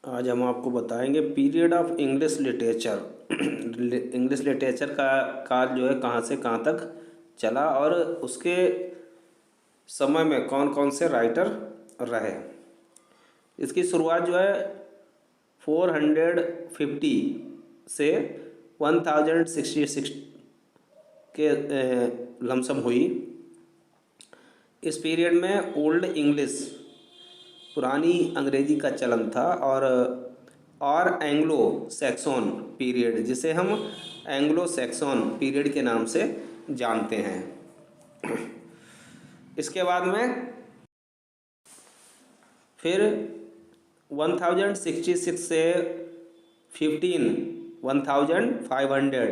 आज हम आपको बताएंगे period of English literature. English literature का काल जो है कहाँ से कहाँ तक चला और उसके समय में कौन कौन से राइटर रहे। इसकी शुरुआत जो है 450 से 1066 के लमसम हुई। इस पीरियड में ओल्ड इंग्लिश पुरानी अंग्रेजी का चलन था और एंग्लो सैक्सोन पीरियड, जिसे हम एंग्लो सैक्सोन पीरियड के नाम से जानते हैं। इसके बाद में फिर 1066 से 1500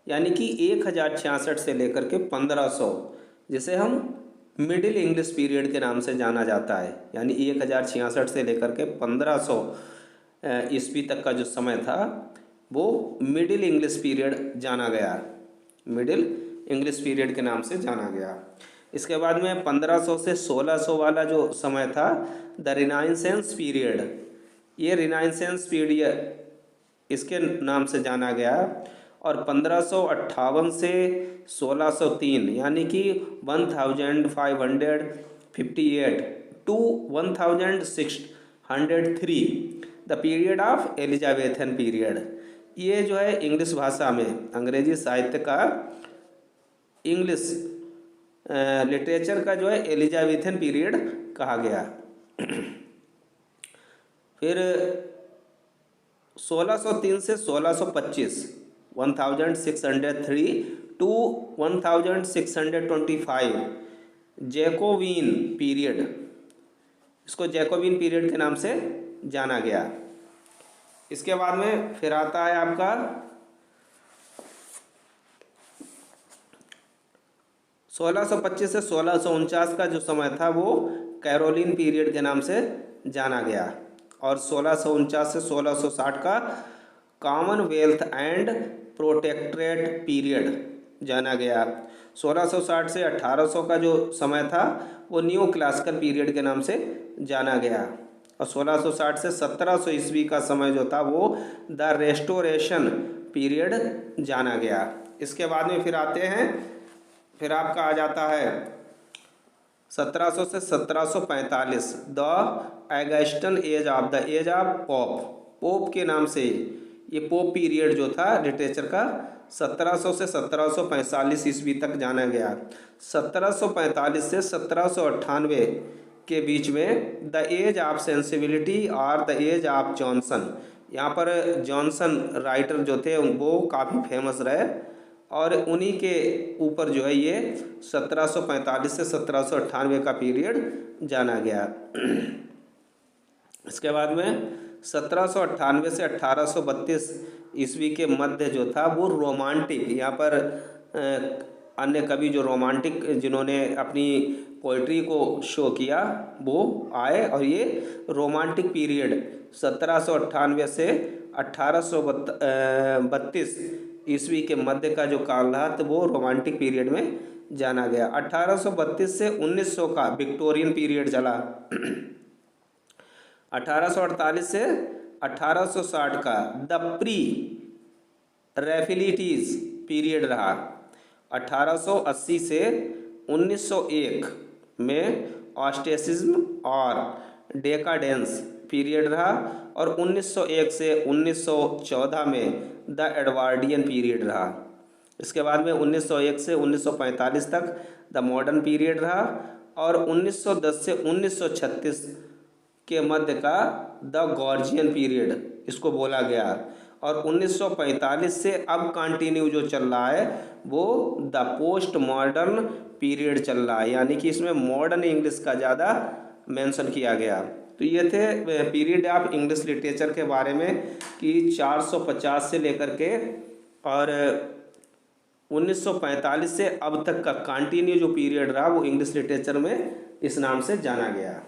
यानी कि 1066 से लेकर के 1500, जिसे हम मिडिल इंग्लिश पीरियड के नाम से जाना जाता है। यानी 1066 से लेकर के 1500 ईस्वी तक का जो समय था वो मिडिल इंग्लिश पीरियड जाना गया, मिडिल इंग्लिश पीरियड के नाम से जाना गया। इसके बाद में 1500 से 1600 वाला जो समय था द रिनाइसेंस पीरियड, ये रिनाइसेंस पीरियड इसके नाम से जाना गया। और 1558 से 1603 यानी कि 1558 to 1603 the period of Elizabethan period. ये जो है इंग्लिश भाषा में अंग्रेजी साहित्य का इंग्लिश लिटरेचर का जो है एलिजाबेथन पीरियड कहा गया। फिर 1603 से 1625 1603 टू 1625 जैकोबिन पीरियड, इसको जैकोबिन पीरियड के नाम से जाना गया। इसके बाद में फिर आता है आपका 1625 से 1649 का जो समय था वो कैरोलिन पीरियड के नाम से जाना गया। और 1649 से 1660 का कॉमनवेल्थ एंड प्रोटेक्टरेट पीरियड जाना गया। 1660 से 1800 का जो समय था वो न्यू क्लासिकल पीरियड के नाम से जाना गया। और 1660 से 1700 ईस्वी का समय जो था वो द रेस्टोरेशन पीरियड जाना गया। इसके बाद में फिर आते हैं, फिर आपका आ जाता है 1700 से 1745 the Augustan age of pope के नाम से ये पोप पीरियड जो था लिटरेचर का 1700 से 1745 ईस्वी तक जाना गया। 1745 से 1798 के बीच में द एज ऑफ सेंसिबिलिटी और द एज ऑफ जॉनसन, यहाँ पर जॉनसन राइटर जो थे वो काफ़ी फेमस रहे और उन्हीं के ऊपर जो है ये 1745 से 1798 का पीरियड जाना गया। इसके बाद में 1798 से 1832 ईस्वी के मध्य जो था वो रोमांटिक, यहाँ पर अन्य कवि जो रोमांटिक जिन्होंने अपनी पोइट्री को शो किया वो आए और ये रोमांटिक पीरियड 1798 से 1832 ईस्वी के मध्य का जो काल रहा तो वो रोमांटिक पीरियड में जाना गया। 1832 से 1900 का विक्टोरियन पीरियड चला। 1848 से 1860 का द प्री रेफिलिटीज पीरियड रहा। 1880 से 1901 में ऑस्टेसिज्म और डेकाडेंस पीरियड रहा। और 1901 से 1914 में द एडवार्डियन पीरियड रहा। इसके बाद में 1901 से 1945 तक द मॉडर्न पीरियड रहा। और 1910 से 1936 के मध्य का द गॉर्जियन पीरियड इसको बोला गया। और 1945 से अब कंटिन्यू जो चल रहा है वो द पोस्ट मॉडर्न पीरियड चल रहा है, यानी कि इसमें मॉडर्न इंग्लिश का ज़्यादा मेंशन किया गया। तो ये थे पीरियड ऑफ इंग्लिश लिटरेचर के बारे में कि 450 से लेकर के और 1945 से अब तक का कंटिन्यू जो पीरियड रहा वो इंग्लिश लिटरेचर में इस नाम से जाना गया।